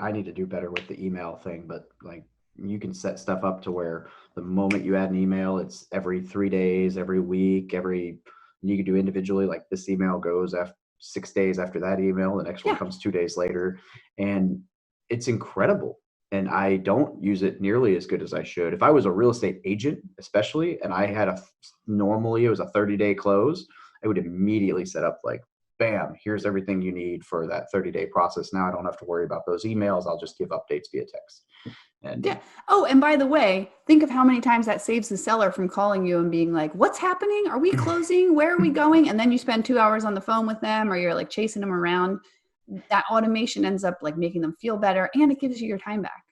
[SPEAKER 3] I need to do better with the email thing, but like you can set stuff up to where the moment you add an email, it's every 3 days, every week, you can do individually, like this email goes after 6 days after that email, the next one comes 2 days later. And it's incredible. And I don't use it nearly as good as I should. If I was a real estate agent, especially, and I had normally it was a 30-day close, I would immediately set up like, bam, here's everything you need for that 30-day process. Now I don't have to worry about those emails. I'll just give updates via text. And
[SPEAKER 4] Oh, and by the way, think of how many times that saves the seller from calling you and being like, what's happening? Are we closing? Where are we going? And then you spend 2 hours on the phone with them, or you're like chasing them around. That automation ends up like making them feel better, and it gives you your time back.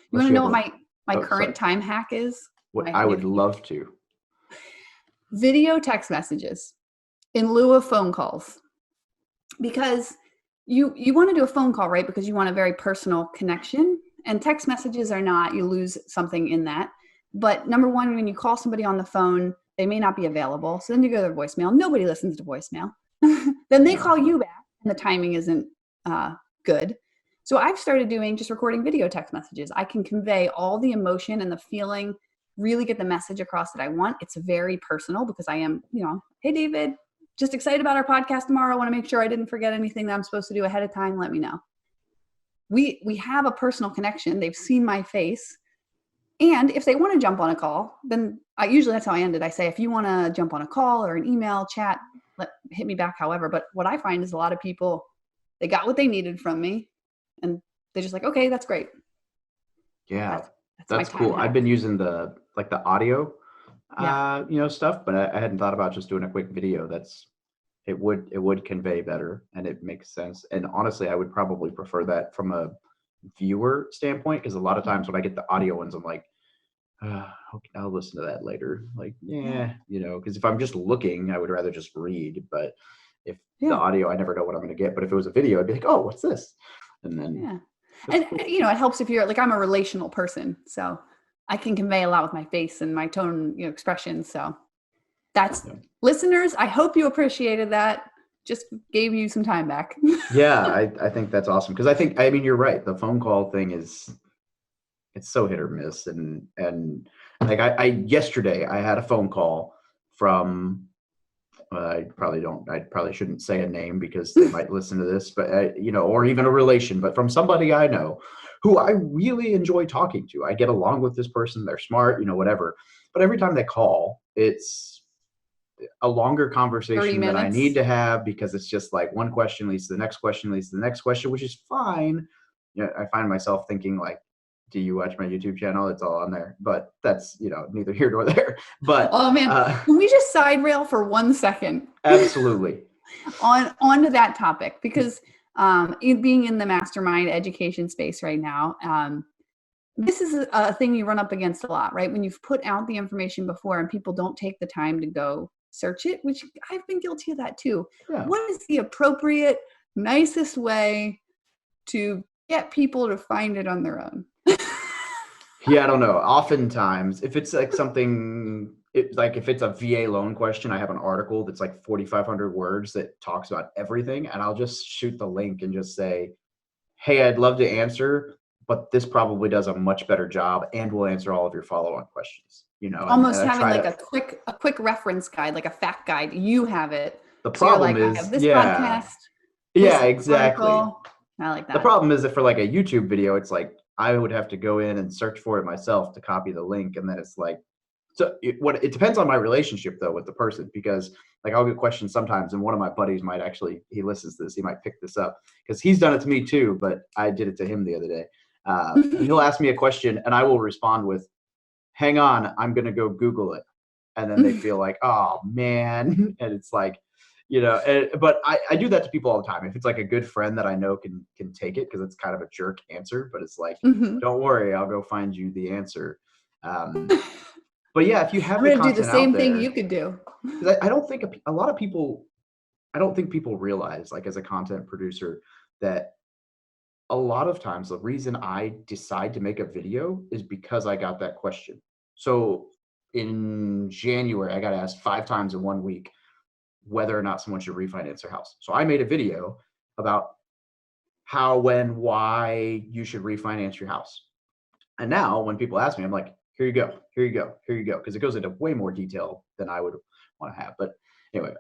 [SPEAKER 4] You want to know what my current time hack is?
[SPEAKER 3] What I would love to.
[SPEAKER 4] Video text messages in lieu of phone calls. Because you want to do a phone call, right? Because you want a very personal connection, and text messages are not, you lose something in that. But number one, when you call somebody on the phone, they may not be available. So then you go to their voicemail. Nobody listens to voicemail. Then they call you back and the timing isn't good. So I've started doing just recording video text messages. I can convey all the emotion and the feeling, really get the message across that I want. It's very personal because I am, hey, David, just excited about our podcast tomorrow. I want to make sure I didn't forget anything that I'm supposed to do ahead of time. Let me know. We have a personal connection. They've seen my face. And if they want to jump on a call, then usually that's how I end it. I say, if you want to jump on a call or an email chat, hit me back however. But what I find is a lot of people, they got what they needed from me and they're just like, okay, that's great.
[SPEAKER 3] Yeah, that's cool. I've been using the audio stuff, but I hadn't thought about just doing a quick video. It would convey better and it makes sense. And honestly, I would probably prefer that from a viewer standpoint, because a lot of times when I get the audio ones, I'm like, okay, I'll listen to that later. Like, because if I'm just looking, I would rather just read. But if the audio, I never know what I'm going to get. But if it was a video, I'd be like, oh, what's this? And then
[SPEAKER 4] and cool. It helps if you're like, I'm a relational person, so I can convey a lot with my face and my tone, expression. So that's listeners. I hope you appreciated that. Just gave you some time back.
[SPEAKER 3] Yeah, I think that's awesome. Because I mean, you're right. The phone call thing it's so hit or miss. And like yesterday I had a phone call from, I probably shouldn't say a name because they might listen to this, but or even a relation, but from somebody I know who I really enjoy talking to. I get along with this person. They're smart, whatever. But every time they call, it's a longer conversation that I need to have, because it's just like one question leads to the next question, leads to the next question, which is fine. I find myself thinking like, do you watch my YouTube channel? It's all on there, but that's, neither here nor there. But
[SPEAKER 4] oh man, can we just side rail for 1 second?
[SPEAKER 3] Absolutely.
[SPEAKER 4] onto that topic, because being in the mastermind education space right now, this is a thing you run up against a lot, right? When you've put out the information before and people don't take the time to go search it, which I've been guilty of that too.
[SPEAKER 3] Yeah.
[SPEAKER 4] What is the appropriate, nicest way to get people to find it on their own?
[SPEAKER 3] Yeah, I don't know. Oftentimes, if it's like something, if it's a VA loan question, I have an article that's like 4,500 words that talks about everything, and I'll just shoot the link and just say, hey, I'd love to answer, but this probably does a much better job and will answer all of your follow-on questions.
[SPEAKER 4] Almost
[SPEAKER 3] and I
[SPEAKER 4] having
[SPEAKER 3] try
[SPEAKER 4] like
[SPEAKER 3] to,
[SPEAKER 4] a quick reference guide, like a fact guide. You have it.
[SPEAKER 3] the
[SPEAKER 4] So you're
[SPEAKER 3] problem
[SPEAKER 4] like, I
[SPEAKER 3] is,
[SPEAKER 4] have this
[SPEAKER 3] yeah,
[SPEAKER 4] podcast,
[SPEAKER 3] yeah,
[SPEAKER 4] this
[SPEAKER 3] exactly.
[SPEAKER 4] article. I like
[SPEAKER 3] The
[SPEAKER 4] that.
[SPEAKER 3] problem is that for like a YouTube video, it's like I would have to go in and search for it myself to copy the link, and then it's like, so it depends on my relationship though with the person, because like I'll get questions sometimes, and one of my buddies might actually, he listens to this, he might pick this up because he's done it to me too, but I did it to him the other day. He'll ask me a question and I will respond with, hang on, I'm gonna go Google it, and then they feel like, oh man, and it's like, but I do that to people all the time. If it's like a good friend that I know can take it, because it's kind of a jerk answer, but it's like, don't worry, I'll go find you the answer. But yeah, if you have
[SPEAKER 4] I'm
[SPEAKER 3] the
[SPEAKER 4] going to do the
[SPEAKER 3] content
[SPEAKER 4] same
[SPEAKER 3] out
[SPEAKER 4] thing
[SPEAKER 3] there,
[SPEAKER 4] you could do.
[SPEAKER 3] 'cause I don't think a lot of people, I don't think people realize, like as a content producer, that a lot of times the reason I decide to make a video is because I got that question. So in January, I got asked 5 times in 1 week whether or not someone should refinance their house. So I made a video about how, when, why you should refinance your house. And now when people ask me, I'm like, here you go, here you go, here you go. Because it goes into way more detail than I would want to have. But anyway,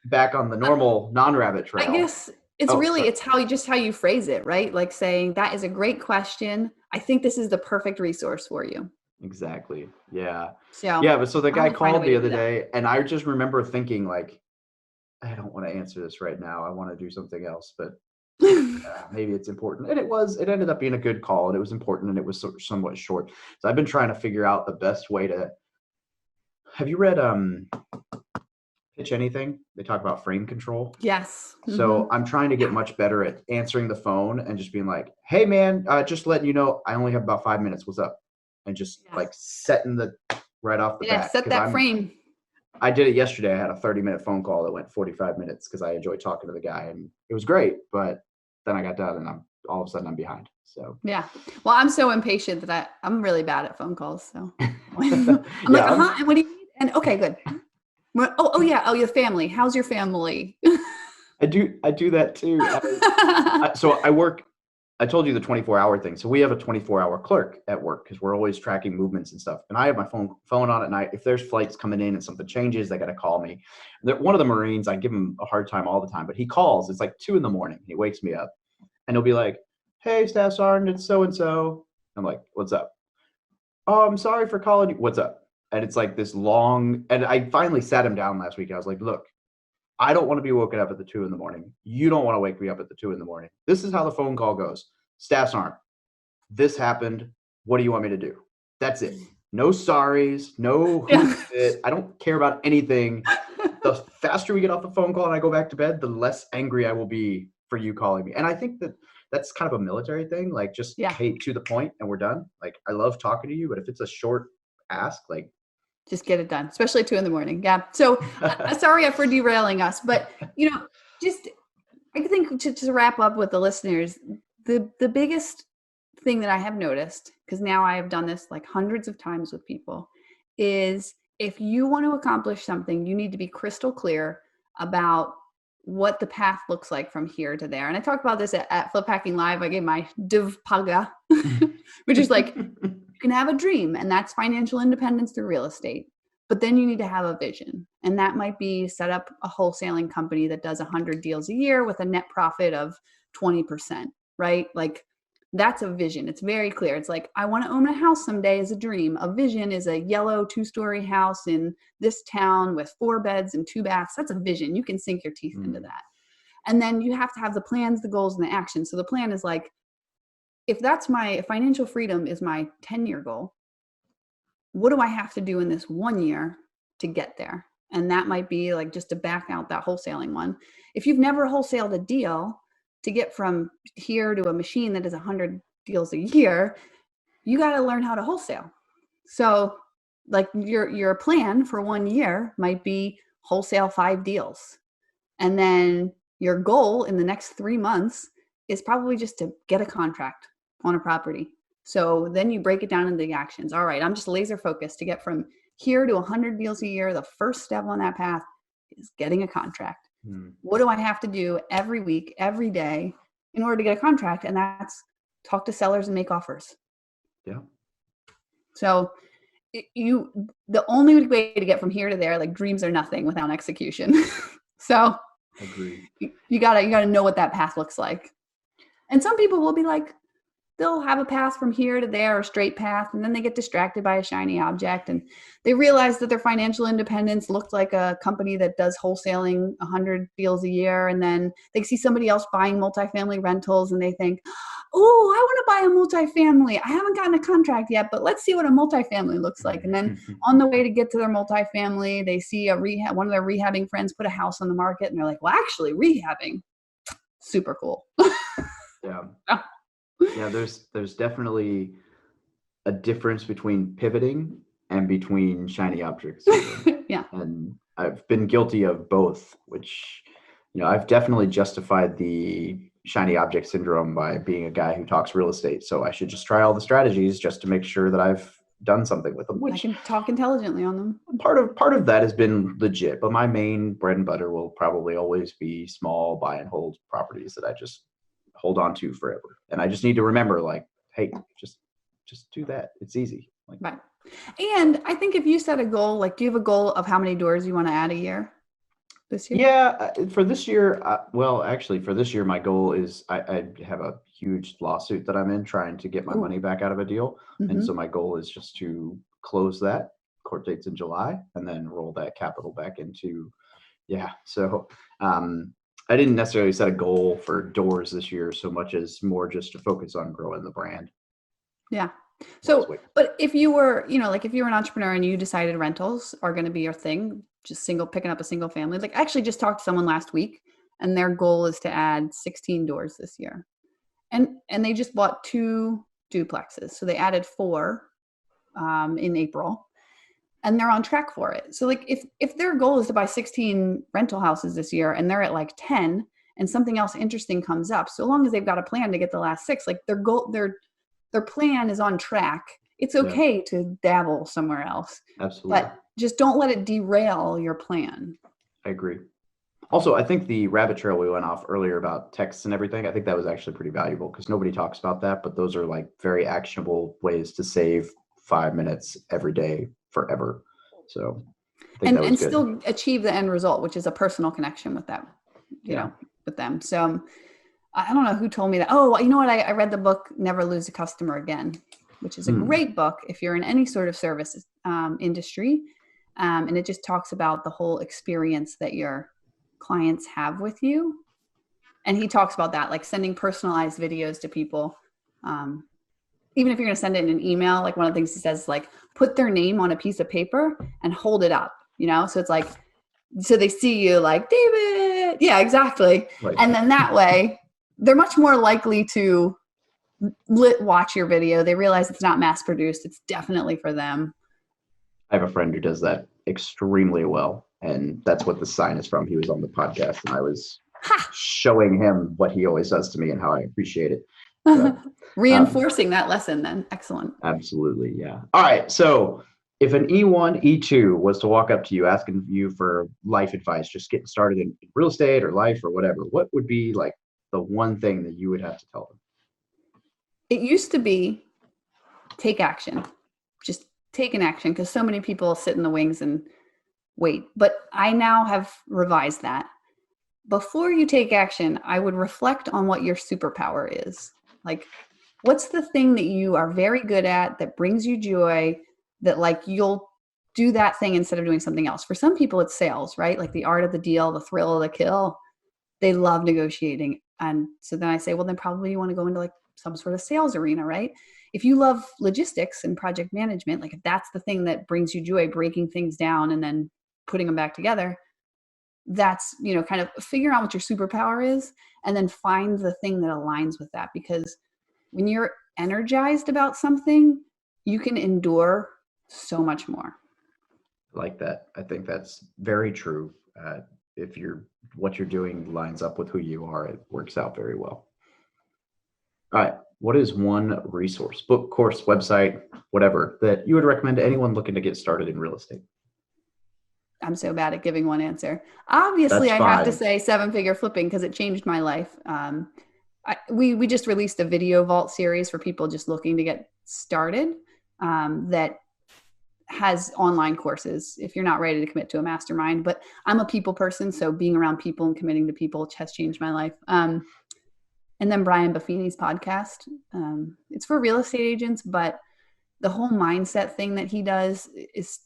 [SPEAKER 3] back on the normal non-rabbit trail.
[SPEAKER 4] I guess it's it's how you phrase it, right? Like saying, that is a great question. I think this is the perfect resource for you.
[SPEAKER 3] Exactly. Yeah.
[SPEAKER 4] So
[SPEAKER 3] Yeah. But so the guy
[SPEAKER 4] I'll find a
[SPEAKER 3] called
[SPEAKER 4] way
[SPEAKER 3] the
[SPEAKER 4] to
[SPEAKER 3] other
[SPEAKER 4] do that.
[SPEAKER 3] day, and I just remember thinking like, I don't want to answer this right now. I want to do something else, but maybe it's important. And it ended up being a good call, and it was important, and it was somewhat short. So I've been trying to figure out the best way to, have you read Pitch Anything? They talk about frame control.
[SPEAKER 4] Yes.
[SPEAKER 3] So I'm trying to get much better at answering the phone and just being like, hey man, just letting you know, I only have about 5 minutes. What's up? And just like setting the right off the bat.
[SPEAKER 4] Set that frame.
[SPEAKER 3] I did it yesterday. I had a 30-minute phone call that went 45 minutes because I enjoyed talking to the guy, and it was great. But then I got done, and all of a sudden I'm behind. So
[SPEAKER 4] yeah. Well, I'm so impatient that I'm really bad at phone calls. So I'm like, and what do you need? And okay, good. Oh yeah. Oh, your family. How's your family?
[SPEAKER 3] I do that too. So I work. I told you the 24-hour thing. So we have a 24-hour clerk at work because we're always tracking movements and stuff. And I have my phone on at night. If there's flights coming in and something changes, they got to call me. One of the Marines, I give him a hard time all the time, but he calls. It's like 2 a.m. He wakes me up, and he'll be like, "Hey, Staff Sergeant, it's so and so." I'm like, "What's up?" "Oh, I'm sorry for calling you." "What's up?" And it's like this long. And I finally sat him down last week. I was like, "Look, I don't want to be woken up at the 2 a.m. You don't want to wake me up at the 2 a.m. This is how the phone call goes. Staff Sergeant, this happened. What do you want me to do?" That's it. No sorries. No I don't care about anything. The faster we get off the phone call and I go back to bed, the less angry I will be for you calling me. And I think that's kind of a military thing. Like, just hey, to the point, and we're done. Like, I love talking to you, but if it's a short ask, like,
[SPEAKER 4] just get it done, especially 2 a.m. Yeah. So sorry for derailing us, but just, I think to wrap up with the listeners, the biggest thing that I have noticed, because now I have done this like hundreds of times with people, is if you want to accomplish something, you need to be crystal clear about what the path looks like from here to there. And I talked about this at Flip Hacking Live. I gave my DivPaga, which is like, you can have a dream, and that's financial independence through real estate. But then you need to have a vision. And that might be set up a wholesaling company that does 100 deals a year with a net profit of 20%, right? Like, that's a vision. It's very clear. It's like, I want to own a house someday is a dream. A vision is a yellow 2-story house in this town with 4 beds and 2 baths. That's a vision. You can sink your teeth into that. And then you have to have the plans, the goals, and the action. So the plan is like, if that's my financial freedom is my 10-year goal, what do I have to do in this 1 year to get there? And that might be like, just to back out that wholesaling one. If you've never wholesaled a deal, to get from here to a machine that does 100 deals a year, you got to learn how to wholesale. So like your plan for 1 year might be wholesale 5 deals. And then your goal in the next 3 months is probably just to get a contract on a property. So then you break it down into the actions. All right, I'm just laser focused to get from here to 100 deals a year. The first step on that path is getting a contract. What do I have to do every week, every day in order to get a contract? And that's talk to sellers and make offers.
[SPEAKER 3] Yeah.
[SPEAKER 4] So the only way to get from here to there, like dreams are nothing without execution. So
[SPEAKER 3] Agreed.
[SPEAKER 4] you gotta know what that path looks like. And some people will be like, they'll have a path from here to there, a straight path, and then they get distracted by a shiny object, and they realize that their financial independence looked like a company that does wholesaling 100 deals a year, and then they see somebody else buying multifamily rentals, and they think, oh, I want to buy a multifamily. I haven't gotten a contract yet, but let's see what a multifamily looks like. And then on the way to get to their multifamily, they see one of their rehabbing friends put a house on the market, and they're like, well, actually, rehabbing, super cool.
[SPEAKER 3] Yeah. Yeah, there's definitely a difference between pivoting and between shiny objects.
[SPEAKER 4] Yeah.
[SPEAKER 3] And I've been guilty of both, which, I've definitely justified the shiny object syndrome by being a guy who talks real estate. So I should just try all the strategies just to make sure that I've done something with them.
[SPEAKER 4] I can talk intelligently on them.
[SPEAKER 3] Part of that has been legit, but my main bread and butter will probably always be small buy and hold properties that I just hold on to forever. And I just need to remember, like, hey, just do that. It's easy. Like,
[SPEAKER 4] right. And I think if you set a goal, like, do you have a goal of how many doors you want to add a year this year?
[SPEAKER 3] Yeah, for this year, for this year, my goal is I have a huge lawsuit that I'm in trying to get my money back out of a deal.
[SPEAKER 4] Mm-hmm.
[SPEAKER 3] And so my goal is just to close that. Court date's in July, and then roll that capital back into, So I didn't necessarily set a goal for doors this year so much as more just to focus on growing the brand.
[SPEAKER 4] Yeah. So, but if you were, like if you were an entrepreneur and you decided rentals are going to be your thing, just picking up a single family, like I actually just talked to someone last week and their goal is to add 16 doors this year. And they just bought 2 duplexes. So they added 4 in April. And they're on track for it. So like if their goal is to buy 16 rental houses this year and they're at like 10 and something else interesting comes up, so long as they've got a plan to get the last 6, like their plan is on track. It's okay to dabble somewhere else.
[SPEAKER 3] Absolutely.
[SPEAKER 4] But just don't let it derail your plan.
[SPEAKER 3] I agree. Also, I think the rabbit trail we went off earlier about texts and everything, I think that was actually pretty valuable because nobody talks about that, but those are like very actionable ways to save 5 minutes every day forever. So I think that was good.
[SPEAKER 4] Still achieve the end result, which is a personal connection with them, with them. So I don't know who told me that. Oh, you know what? I read the book, Never Lose a Customer Again, which is a great book if you're in any sort of service industry. And it just talks about the whole experience that your clients have with you. And he talks about that, like sending personalized videos to people. Even if you're going to send it in an email, like one of the things he says, like put their name on a piece of paper and hold it up, so it's like, so they see you like David. Yeah, exactly. Right. And then that way they're much more likely to watch your video. They realize it's not mass produced. It's definitely for them.
[SPEAKER 3] I have a friend who does that extremely well. And that's what the sign is from. He was on the podcast and I was showing him what he always does to me and how I appreciate it. So,
[SPEAKER 4] reinforcing that lesson then. Excellent.
[SPEAKER 3] Absolutely. Yeah. All right. So if an E1, E2 was to walk up to you asking you for life advice, just getting started in real estate or life or whatever, what would be like the one thing that you would have to tell them?
[SPEAKER 4] It used to be take action. Just take an action because so many people sit in the wings and wait. But I now have revised that. Before you take action, I would reflect on what your superpower is. Like, what's the thing that you are very good at that brings you joy, that like you'll do that thing instead of doing something else? For some people, it's sales, right? Like the art of the deal, the thrill of the kill. They love negotiating. And so then I say, well, then probably you want to go into like some sort of sales arena, right? If you love logistics and project management, like if that's the thing that brings you joy, breaking things down and then putting them back together, that's, kind of figure out what your superpower is and then find the thing that aligns with that. Because when you're energized about something, you can endure so much more.
[SPEAKER 3] Like that. I think that's very true. If what you're doing lines up with who you are, it works out very well. All right. What is one resource, book, course, website, whatever, that you would recommend to anyone looking to get started in real estate?
[SPEAKER 4] I'm so bad at giving one answer. Obviously,
[SPEAKER 3] That's
[SPEAKER 4] I have to
[SPEAKER 3] fine.
[SPEAKER 4] say 7-figure flipping because it changed my life. We just released a video vault series for people just looking to get started that has online courses if you're not ready to commit to a mastermind. But I'm a people person, so being around people and committing to people has changed my life. And then Brian Buffini's podcast. It's for real estate agents, but the whole mindset thing that he does is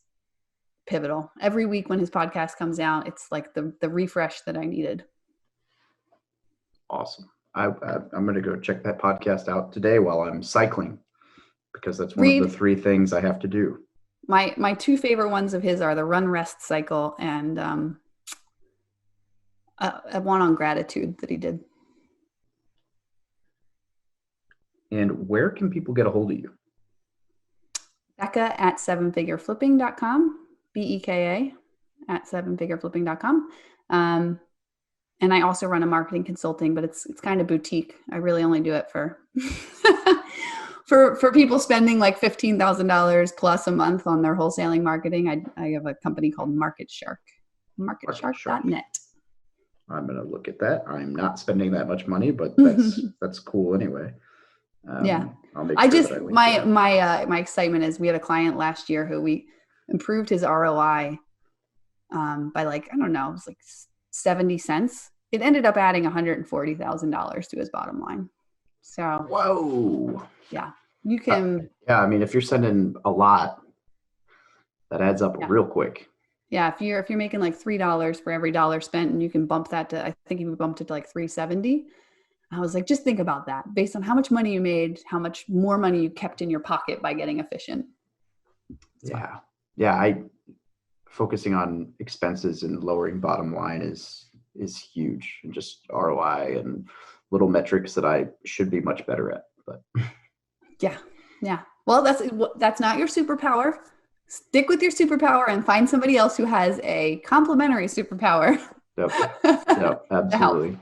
[SPEAKER 4] pivotal. Every week when his podcast comes out, it's like the refresh that I needed.
[SPEAKER 3] Awesome. I'm going to go check that podcast out today while I'm cycling, because that's one of the 3 things I have to do.
[SPEAKER 4] My 2 favorite ones of his are the Run Rest Cycle and one on gratitude that he did.
[SPEAKER 3] And where can people get a hold of you?
[SPEAKER 4] Beka at 7figureflipping.com, Beka at 7figureflipping.com. And I also run a marketing consulting, but it's kind of boutique. I really only do it for for people spending like $15,000 plus a month on their wholesaling marketing. I have a company called Market Shark, marketshark.net.
[SPEAKER 3] I'm going to look at that. I'm not spending that much money, but that's cool anyway.
[SPEAKER 4] Yeah.
[SPEAKER 3] I'll make sure that I link to that.
[SPEAKER 4] My excitement is we had a client last year who we improved his ROI by like, I don't know, it was like 70 cents. It ended up adding $140,000 to his bottom line. So,
[SPEAKER 3] whoa.
[SPEAKER 4] Yeah, you can.
[SPEAKER 3] Yeah. I mean, if you're sending a lot, that adds up real quick.
[SPEAKER 4] Yeah. If you're making like $3 for every dollar spent, and you can bump that to, I think you bumped it to like $3.70. I was like, just think about that based on how much money you made, how much more money you kept in your pocket by getting efficient. So.
[SPEAKER 3] Yeah. Focusing on expenses and lowering bottom line is huge, and just ROI and little metrics that I should be much better at. But
[SPEAKER 4] yeah. Well, that's not your superpower. Stick with your superpower and find somebody else who has a complementary superpower.
[SPEAKER 3] Yep, absolutely.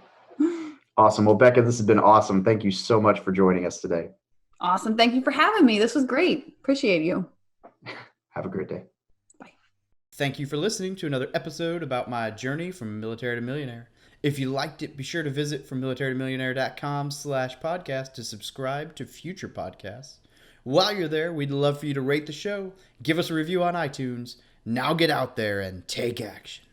[SPEAKER 3] Awesome. Well, Beka, this has been awesome. Thank you so much for joining us today.
[SPEAKER 4] Awesome. Thank you for having me. This was great. Appreciate you.
[SPEAKER 3] Have a great day.
[SPEAKER 4] Bye.
[SPEAKER 5] Thank you for listening to another episode about my journey from military to millionaire. If you liked it, be sure to visit frommilitarytomillionaire.com/podcast to subscribe to future podcasts. While you're there, we'd love for you to rate the show, give us a review on iTunes. Now get out there and take action.